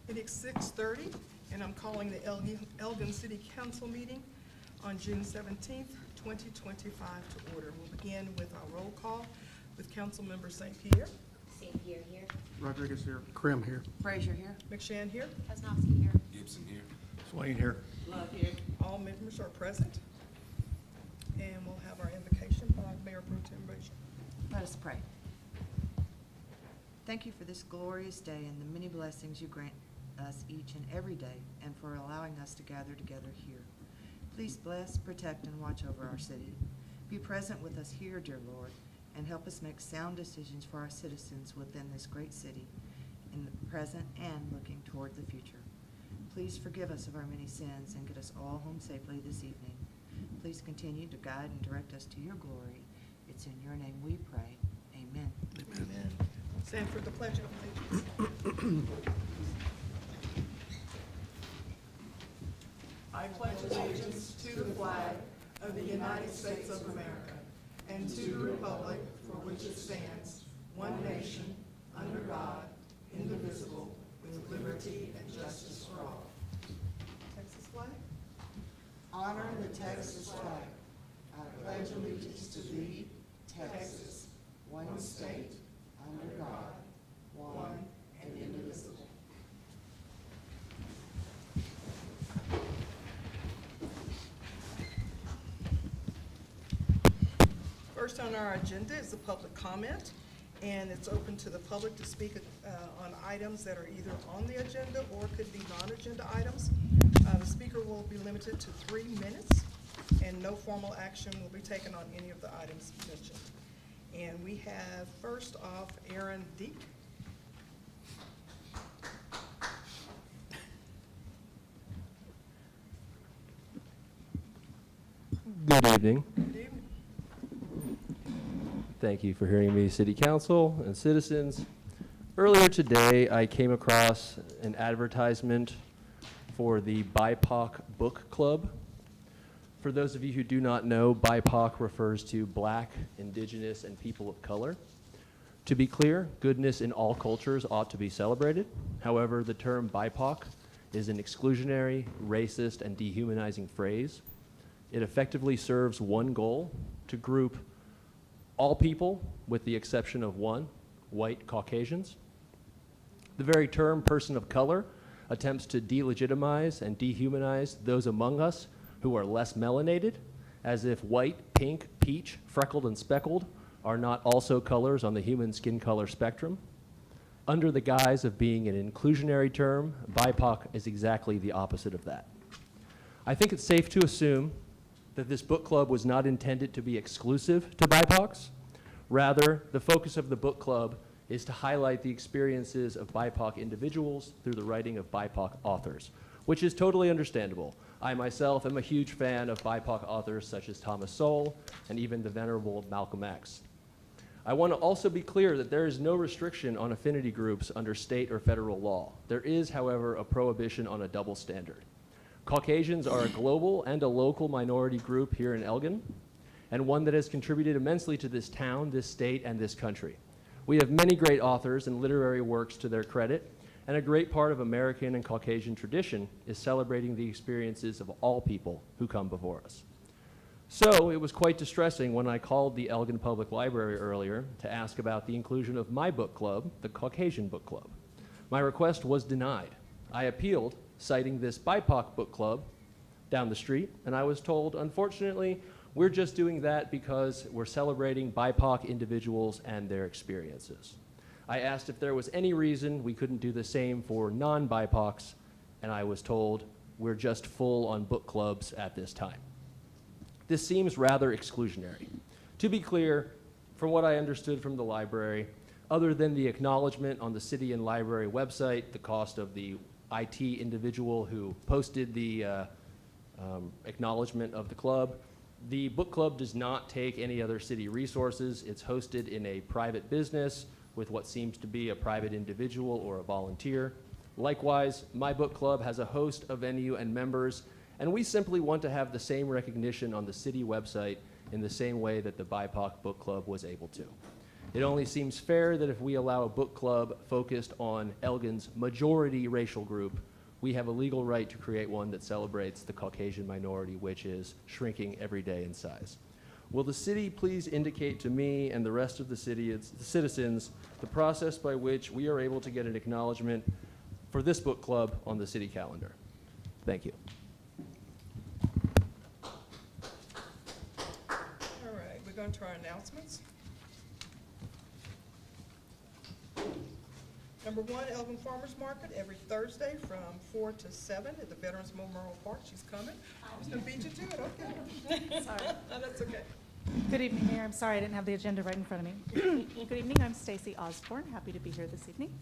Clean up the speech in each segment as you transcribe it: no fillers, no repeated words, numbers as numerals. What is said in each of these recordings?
It is 6:30, and I'm calling the Elgin City Council meeting on June 17th, 2025 to order. We'll begin with our roll call with Councilmember St. Pierre. St. Pierre here. Rodriguez here. Krim here. Frazier here. McShann here. Kosnowski here. Gibson here. Swain here. Love here. All members are present. And we'll have our invocation by Mayor Pro Tem Frazier. Let us pray. Thank you for this glorious day and the many blessings you grant us each and every day, and for allowing us to gather together here. Please bless, protect, and watch over our city. Be present with us here, dear Lord, and help us make sound decisions for our citizens within this great city, in the present and looking toward the future. Please forgive us of our many sins and get us all home safely this evening. Please continue to guide and direct us to your glory. It's in your name we pray. Amen. Amen. Stand for the Pledge of Allegiance. I pledge allegiance to the flag of the United States of America and to the republic for which it stands, one nation, under God, indivisible, with liberty and justice for all. Texas flag. Honor the Texas flag. I pledge allegiance to thee, Texas, one state, under God, one and indivisible. First on our agenda is the public comment, and it's open to the public to speak on items that are either on the agenda or could be non-agenda items. The speaker will be limited to 3 minutes, and no formal action will be taken on any of the items mentioned. And we have first off Aaron Deek. Good evening. Good evening. Thank you for hearing me, City Council and citizens. Earlier today, I came across an advertisement for the BIPOC Book Club. For those of you who do not know, BIPOC refers to Black, Indigenous, and people of color. To be clear, goodness in all cultures ought to be celebrated. However, the term BIPOC is an exclusionary, racist, and dehumanizing phrase. It effectively serves one goal: to group all people, with the exception of one, white Caucasians. The very term person of color attempts to delegitimize and dehumanize those among us who are less melanated, as if white, pink, peach, freckled, and speckled are not also colors on the human skin color spectrum. Under the guise of being an inclusionary term, BIPOC is exactly the opposite of that. I think it's safe to assume that this book club was not intended to be exclusive to BIPOCs. Rather, the focus of the book club is to highlight the experiences of BIPOC individuals through the writing of BIPOC authors, which is totally understandable. I myself am a huge fan of BIPOC authors such as Thomas Sowell and even the venerable Malcolm X. I want to also be clear that there is no restriction on affinity groups under state or federal law. There is, however, a prohibition on a double standard. Caucasians are a global and a local minority group here in Elgin, and one that has contributed immensely to this town, this state, and this country. We have many great authors and literary works to their credit, and a great part of American and Caucasian tradition is celebrating the experiences of all people who come before us. So it was quite distressing when I called the Elgin Public Library earlier to ask about the inclusion of my book club, the Caucasian Book Club. My request was denied. I appealed, citing this BIPOC book club down the street, and I was told, unfortunately, we're just doing that because we're celebrating BIPOC individuals and their experiences. I asked if there was any reason we couldn't do the same for non-BIPOCs, and I was told we're just full on book clubs at this time. This seems rather exclusionary. To be clear, from what I understood from the library, other than the acknowledgement on the city and library website, the cost of the IT individual who posted the acknowledgement of the club, the book club does not take any other city resources. It's hosted in a private business with what seems to be a private individual or a volunteer. Likewise, my book club has a host of venue and members, and we simply want to have the same recognition on the city website in the same way that the BIPOC book club was able to. It only seems fair that if we allow a book club focused on Elgin's majority racial group, we have a legal right to create one that celebrates the Caucasian minority, which is shrinking every day in size. Will the city please indicate to me and the rest of the citizens the process by which we are able to get an acknowledgement for this book club on the city calendar? Thank you. All right, we're going to our announcements. Number one, Elgin Farmers Market, every Thursday from 4 to 7 at the Veterans Memorial Park. She's coming. I was gonna beat you to it, okay. Sorry. No, that's okay. Good evening, Mayor. I'm sorry I didn't have the agenda right in front of me. Good evening. I'm Stacy Osborne. Happy to be here this evening.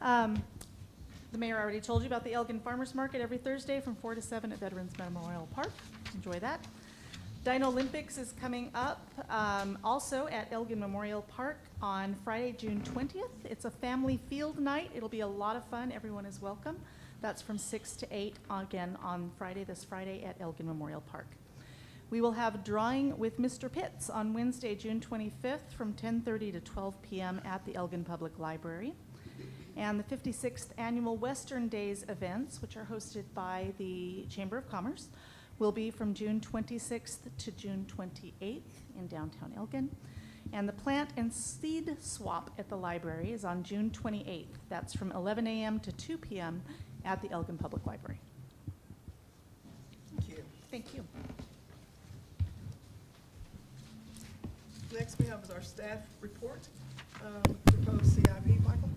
The mayor already told you about the Elgin Farmers Market every Thursday from 4 to 7 at Veterans Memorial Park. Enjoy that. Dino Olympics is coming up also at Elgin Memorial Park on Friday, June 20th. It's a family field night. It'll be a lot of fun. Everyone is welcome. That's from 6 to 8 again on this Friday at Elgin Memorial Park. We will have Drawing with Mr. Pitts on Wednesday, June 25th from 10:30 to 12 p.m. at the Elgin Public Library. And the 56th Annual Western Days events, which are hosted by the Chamber of Commerce, will be from June 26th to June 28th in downtown Elgin. And the plant and seed swap at the library is on June 28th. That's from 11 a.m. to 2 p.m. at the Elgin Public Library. Thank you. Thank you. Next we have is our staff report. Proposed CIP, Michael.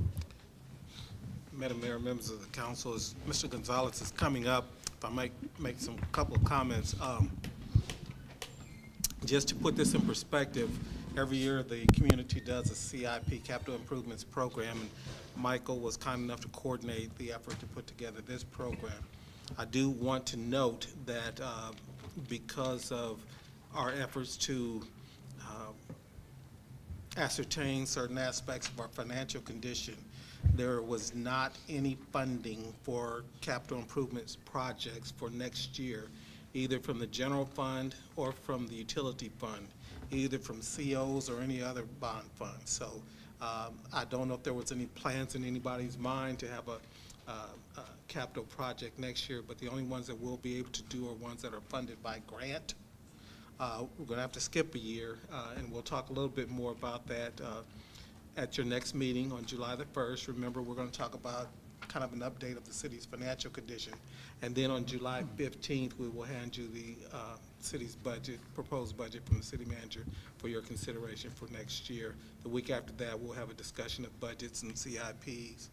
Madam Mayor, members of the council, as Mr. Gonzalez is coming up, if I might make some couple of comments. Just to put this in perspective, every year the community does a CIP, Capital Improvements Program, and Michael was kind enough to coordinate the effort to put together this program. I do want to note that because of our efforts to ascertain certain aspects of our financial condition, there was not any funding for capital improvements projects for next year, either from the general fund or from the utility fund, either from COs or any other bond fund. So I don't know if there was any plans in anybody's mind to have a capital project next year, but the only ones that we'll be able to do are ones that are funded by grant. We're going to have to skip a year, and we'll talk a little bit more about that at your next meeting on July the 1st. Remember, we're going to talk about kind of an update of the city's financial condition. And then on July 15th, we will hand you the city's budget, proposed budget from the city manager for your consideration for next year. The week after that, we'll have a discussion of budgets and CIPs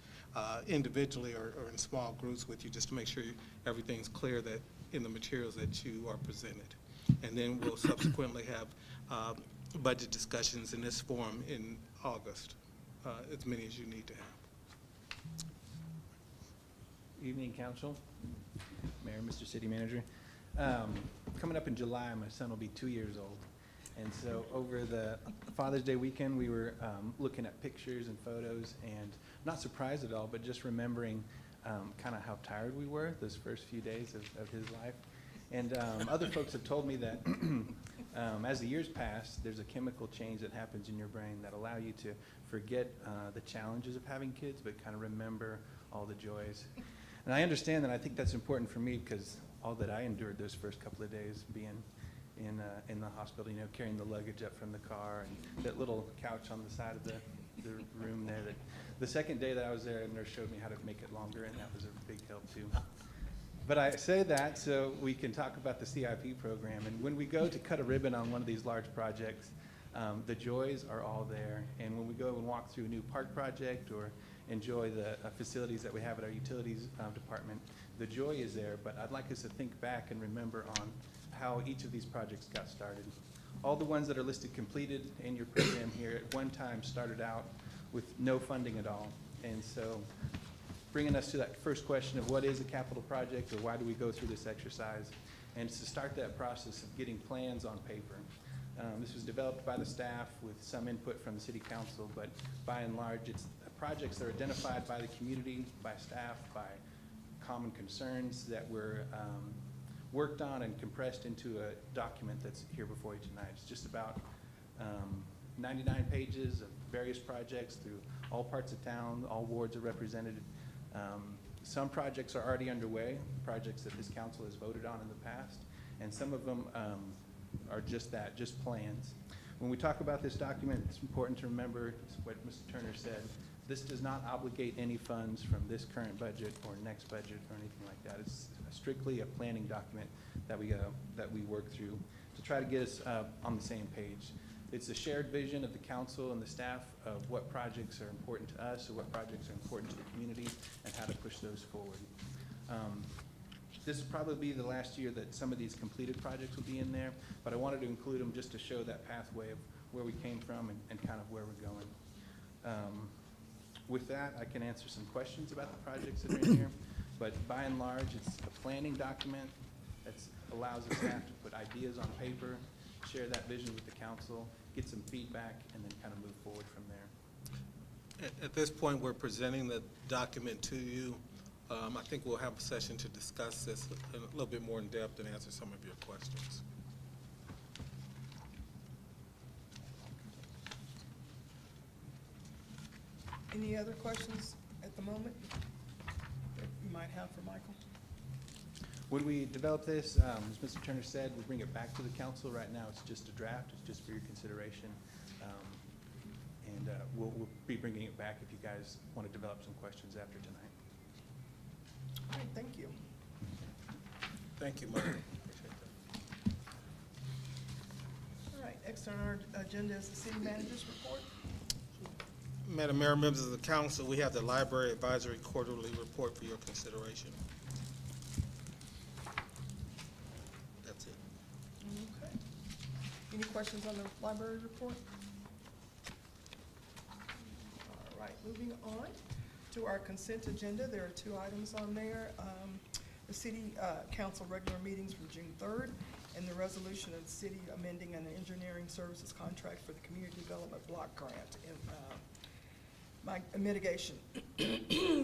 individually or in small groups with you, just to make sure everything's clear that in the materials that you are presented. And then we'll subsequently have budget discussions in this forum in August, as many as you need to have. Evening, Council, Mayor, Mr. City Manager. Coming up in July, my son will be 2 years old. And so over the Father's Day weekend, we were looking at pictures and photos, and not surprised at all, but just remembering kind of how tired we were those first few days of his life. And other folks have told me that as the years pass, there's a chemical change that happens in your brain that allow you to forget the challenges of having kids, but kind of remember all the joys. And I understand that. I think that's important for me because all that I endured those first couple of days being in the hospital, you know, carrying the luggage up from the car and that little couch on the side of the room there. That the second day that I was there, a nurse showed me how to make it longer, and that was a big help too. But I say that so we can talk about the CIP program. And when we go to cut a ribbon on one of these large projects, the joys are all there. And when we go and walk through a new park project or enjoy the facilities that we have at our utilities department, the joy is there. But I'd like us to think back and remember on how each of these projects got started. All the ones that are listed completed in your program here at one time started out with no funding at all. And so bringing us to that first question of what is a capital project or why do we go through this exercise, and it's to start that process of getting plans on paper. This was developed by the staff with some input from the city council, but by and large it's projects that are identified by the community, by staff, by common concerns that were worked on and compressed into a document that's here before you tonight. It's just about 99 pages of various projects through all parts of town. All wards are represented. Some projects are already underway, projects that this council has voted on in the past, and some of them are just that, just plans. When we talk about this document, it's important to remember what Mr. Turner said. This does not obligate any funds from this current budget or next budget or anything like that. It's strictly a planning document that we work through to try to get us on the same page. It's a shared vision of the council and the staff of what projects are important to us or what projects are important to the community and how to push those forward. This will probably be the last year that some of these completed projects will be in there, but I wanted to include them just to show that pathway of where we came from and kind of where we're going. With that, I can answer some questions about the projects that are in here, but by and large, it's a planning document that allows the staff to put ideas on paper, share that vision with the council, get some feedback, and then kind of move forward from there. At this point, we're presenting the document to you. I think we'll have a session to discuss this a little bit more in depth and answer some of your questions. Any other questions at the moment that you might have for Michael? When we develop this, as Mr. Turner said, we bring it back to the council. Right now, it's just a draft. It's just for your consideration. And we'll be bringing it back if you guys want to develop some questions after tonight. All right, thank you. Thank you, Mike. Appreciate that. All right, next on our agenda is the city manager's report. Madam Mayor, members of the council, we have the Library Advisory Quarterly Report for your consideration. That's it. Okay. Any questions on the library report? All right, moving on to our consent agenda. There are 2 items on there. The city council regular meetings from June 3rd and the resolution of the city amending an engineering services contract for the community development block grant mitigation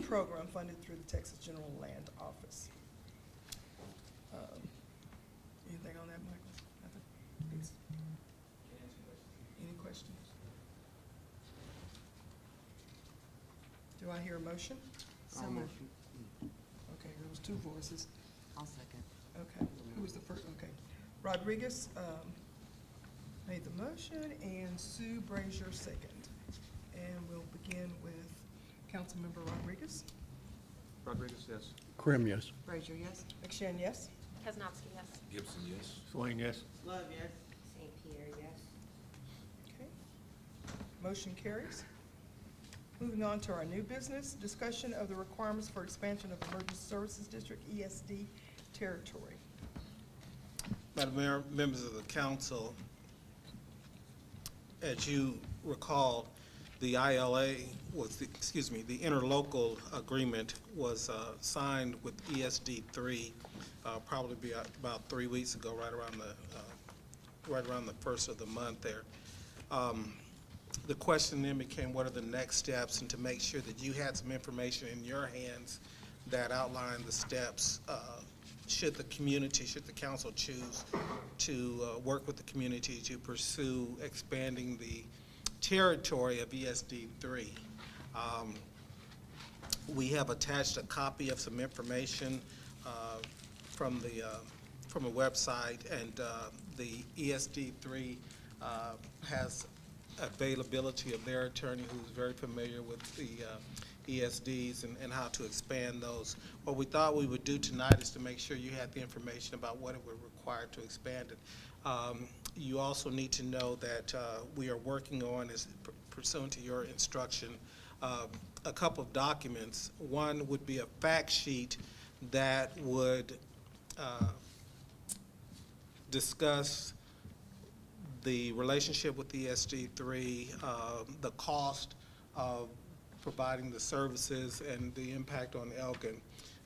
program funded through the Texas General Land Office. Anything on that, Michael? Nothing? Please. Any questions? Do I hear a motion? So moved. Okay, there was 2 voices. I'll second. Okay, who was the first? Okay. Rodriguez made the motion and Sue Brazier second. And we'll begin with Councilmember Rodriguez. Rodriguez, yes. Krim, yes. Frazier, yes? McShane, yes? Kaznowski, yes. Gibson, yes. Swain, yes. Love, yes. St. Pierre, yes. Okay. Motion carries. Moving on to our new business, discussion of the requirements for expansion of Emergency Services District, ESD territory. Madam Mayor, members of the council, as you recall, the ILA was, the interlocal agreement was signed with ESD 3 probably about 3 weeks ago, right around the first of the month there. The question then became, what are the next steps, and to make sure that you had some information in your hands that outlined the steps should the council choose to work with the community to pursue expanding the territory of ESD 3. We have attached a copy of some information from a website, and the ESD 3 has availability of their attorney who's very familiar with the ESDs and how to expand those. What we thought we would do tonight is to make sure you had the information about what it would require to expand it. You also need to know that we are working on, as pursuant to your instruction, a couple of documents. One would be a fact sheet that would discuss the relationship with ESD3, the cost of providing the services and the impact on Elgin.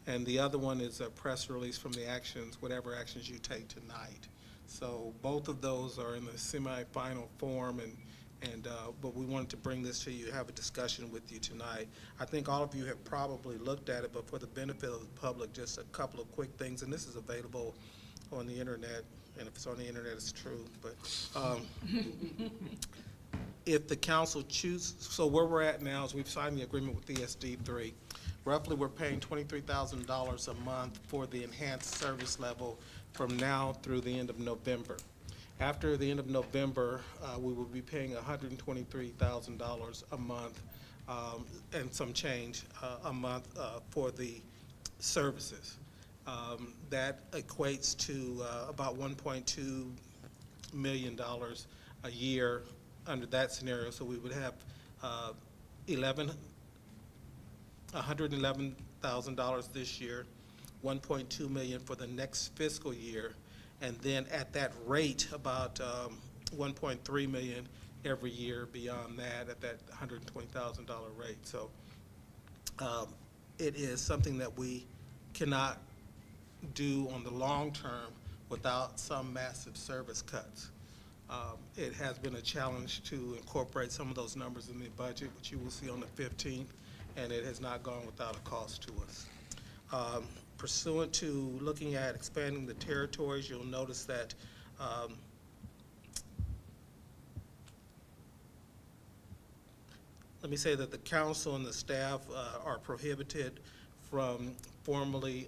And the other one is a press release from the actions, whatever actions you take tonight. So both of those are in the semi-final form, but we wanted to bring this to you, have a discussion with you tonight. I think all of you have probably looked at it, but for the benefit of the public, just a couple of quick things, and this is available on the internet, and if it's on the internet, it's true. But If the council chooses, so where we're at now is we've signed the agreement with ESD3. Roughly, we're paying $23,000 a month for the enhanced service level from now through the end of November. After the end of November, we will be paying $123,000 a month and some change a month for the services. That equates to about $1.2 million a year under that scenario. So we would have $111,000 this year, $1.2 million for the next fiscal year, and then at that rate, about $1.3 million every year beyond that at that $120,000 rate. So it is something that we cannot do on the long term without some massive service cuts. It has been a challenge to incorporate some of those numbers in the budget, which you will see on the 15th, and it has not gone without a cost to us. Pursuant to looking at expanding the territories, you'll notice that let me say that the council and the staff are prohibited from formally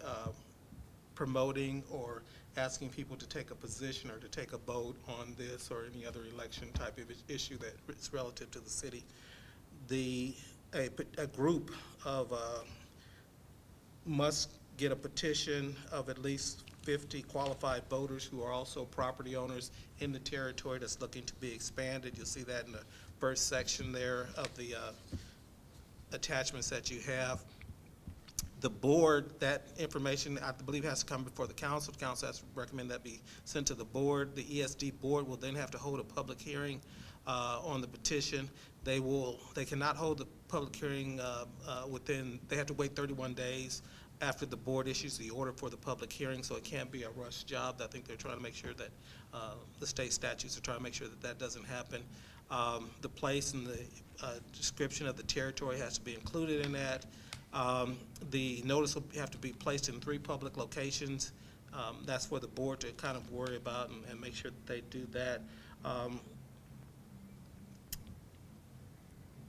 promoting or asking people to take a position or to take a vote on this or any other election type of issue that is relative to the city. A group of must get a petition of at least 50 qualified voters who are also property owners in the territory that's looking to be expanded. You'll see that in the first section there of the attachments that you have. The board, that information, I believe, has to come before the council. The council has to recommend that be sent to the board. The ESD board will then have to hold a public hearing on the petition. They cannot hold the public hearing they have to wait 31 days after the board issues the order for the public hearing, so it can't be a rush job. I think they're trying to make sure that the state statutes are trying to make sure that that doesn't happen. The place and the description of the territory has to be included in that. The notice will have to be placed in 3 public locations. That's for the board to kind of worry about and make sure that they do that.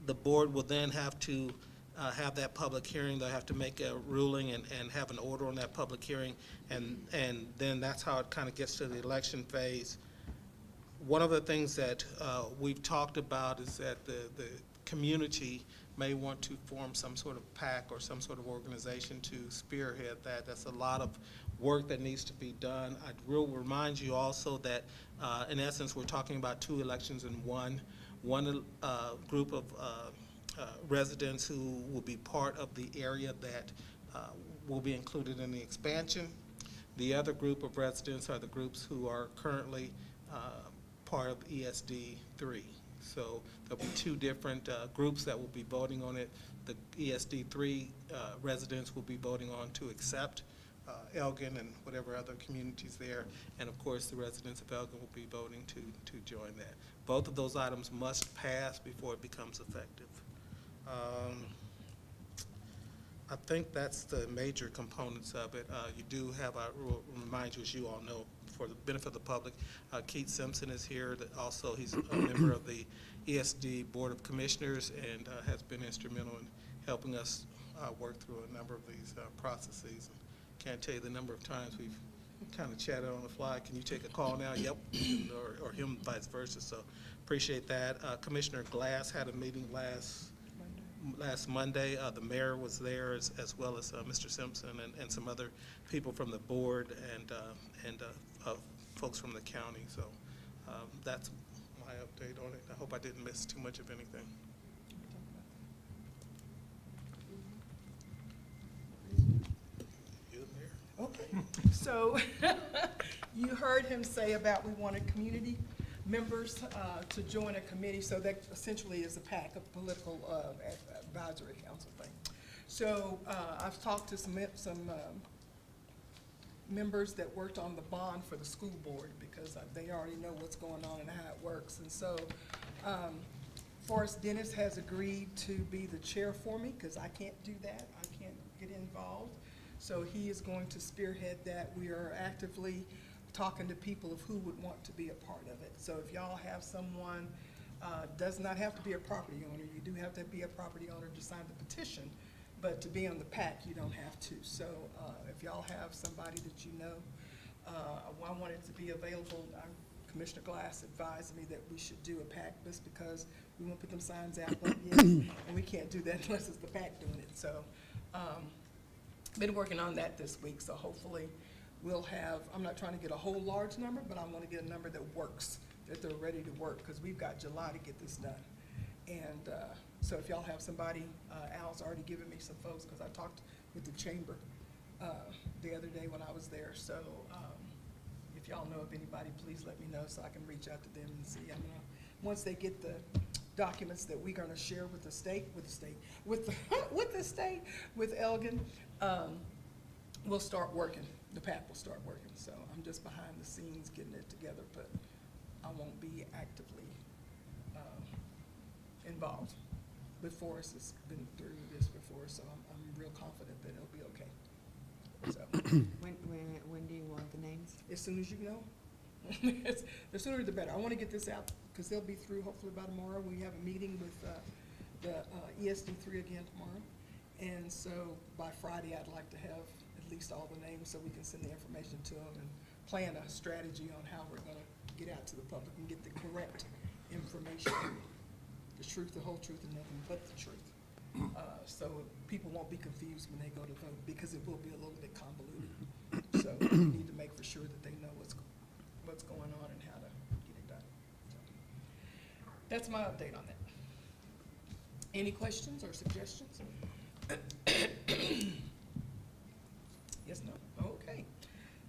The board will then have to have that public hearing. They'll have to make a ruling and have an order on that public hearing, and then that's how it kind of gets to the election phase. One of the things that we've talked about is that the community may want to form some sort of PAC or some sort of organization to spearhead that. That's a lot of work that needs to be done. I will remind you also that in essence we're talking about 2 elections in one group of residents who will be part of the area that will be included in the expansion. The other group of residents are the groups who are currently part of ESD 3. So there'll be 2 different groups that will be voting on it. The ESD 3 residents will be voting on to accept Elgin and whatever other communities there, and of course the residents of Elgin will be voting to join that. Both of those items must pass before it becomes effective. I think that's the major components of it. You do have, I will remind you, as you all know, for the benefit of the public, Keith Simpson is here. Also, he's a member of the ESD Board of Commissioners and has been instrumental in helping us work through a number of these processes. Can't tell you the number of times we've kind of chatted on the fly. Can you take a call now? Yep, or him, vice versa. So appreciate that. Commissioner Glass had a meeting last Monday. The mayor was there as well as Mr. Simpson and some other people from the board and folks from the county. So that's my update on it. I hope I didn't miss too much of anything. Okay, so you heard him say about we wanted community members to join a committee, so that essentially is a PAC, a political advisory council thing. So I've talked to some members that worked on the bond for the school board because they already know what's going on and how it works. And so Forrest Dennis has agreed to be the chair for me because I can't do that. I can't get involved. So he is going to spearhead that. We are actively talking to people of who would want to be a part of it. So if y'all have someone Does not have to be a property owner. You do have to be a property owner to sign the petition, but to be on the PAC, you don't have to. So if y'all have somebody that you know, I want it to be available. Commissioner Glass advised me that we should do a PAC just because we want to put them signs out, but yes, and we can't do that unless it's the PAC doing it. So been working on that this week, so hopefully we'll have, I'm not trying to get a whole large number, but I'm gonna get a number that works, that they're ready to work, because we've got July to get this done. And so if y'all have somebody, Al's already given me some folks, because I talked with the chamber the other day when I was there. So if y'all know of anybody, please let me know so I can reach out to them and see. I'm gonna, once they get the documents that we're gonna share with the state, with Elgin, we'll start working. The PAC will start working. So I'm just behind the scenes getting it together, but I won't be actively involved. But Forrest has been through this before, so I'm real confident that it'll be okay. So When do you want the names? as soon as you know, the sooner the better. I want to get this out because they'll be through hopefully by tomorrow. We have a meeting with the ESD3 again tomorrow. And so by Friday, I'd like to have at least all the names so we can send the information to them and plan a strategy on how we're going to get out to the public and get the correct information, the truth, the whole truth, and nothing but the truth. So people won't be confused when they go to vote because it will be a little bit convoluted. So we need to make for sure that they know what's going on and how to get it done. So that's my update on that. Any questions or suggestions? Yes, no? Okay.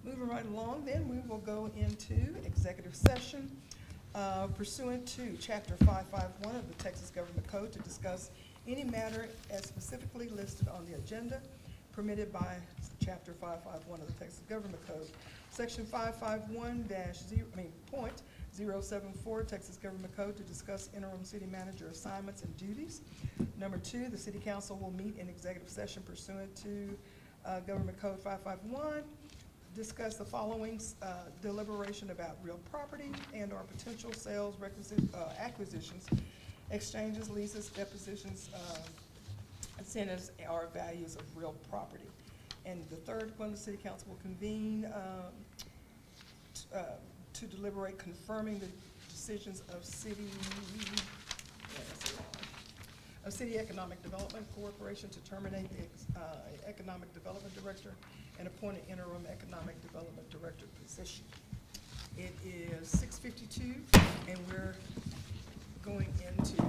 Moving right along, then, we will go into executive session pursuant to Chapter 551 of the Texas Government Code to discuss any matter as specifically listed on the agenda permitted by Chapter 551 of the Texas Government Code. Section 551-074 Texas Government Code to discuss interim city manager assignments and duties. Number 2, the City Council will meet in executive session pursuant to Government Code 551. Discuss the following: deliberation about real property and or potential sales, acquisitions, exchanges, leases, depositions, incentives, or values of real property. And the third one, the City Council will convene to deliberate confirming the decisions of City Economic Development Corporation to terminate the Economic Development Director and appoint an interim Economic Development Director position. It is 6:52, and we're going into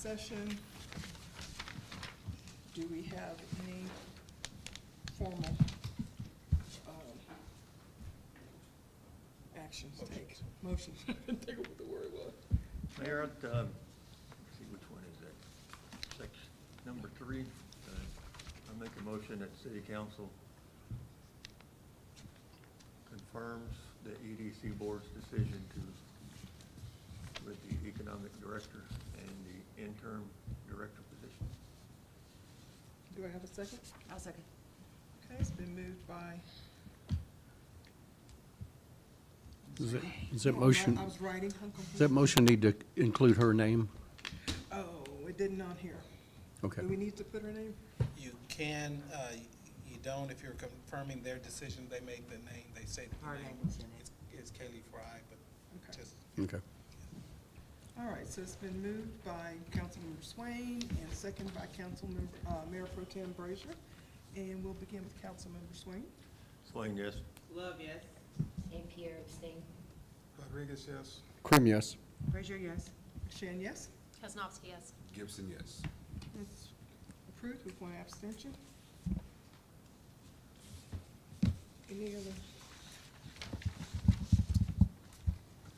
session. Do we have any formal actions to take? Motion. I couldn't think of what the word was. Mayor, let's see, which one is that? Section number 3. I make a motion that City Council confirms the EDC Board's decision with the Economic Director and the Interim Director position. Do I have a second? I'll second. Okay, it's been moved by. Does that motion, I was writing. I'm confused. does that motion need to include her name? Oh, it didn't on here. Okay. Do we need to put her name? You can, you don't, if you're confirming their decision, they make the name, they say that Her the name name is in it. is Kaylee Fry, but Okay. just. Okay. All right, so it's been moved by Councilmember Swain and seconded by Mayor Pro Tem Brazier. And we'll begin with Councilmember Swain. Swain, yes. St. Pierre abstain. Rodriguez, yes. Krim, yes. Frazier, yes. Shan, yes? Kaznowski, yes. Gibson, yes. It's approved with one abstention. Any other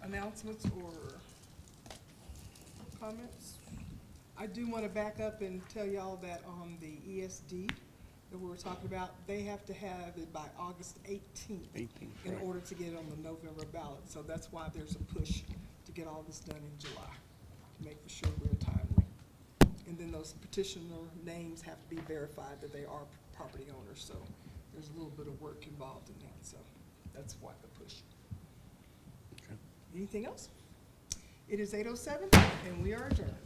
announcements or comments? I do want to back up and tell y'all that on the ESD that we were talking about, they have to have it by August 18th 18th, in right. order to get it on the November ballot. So that's why there's a push to get all this done in July, to make for sure we're timely. And then those petitioner names have to be verified that they are property owners, so there's a little bit of work involved in that, so that's why the push. Okay. Anything else? It is 8:07, and we are adjourned.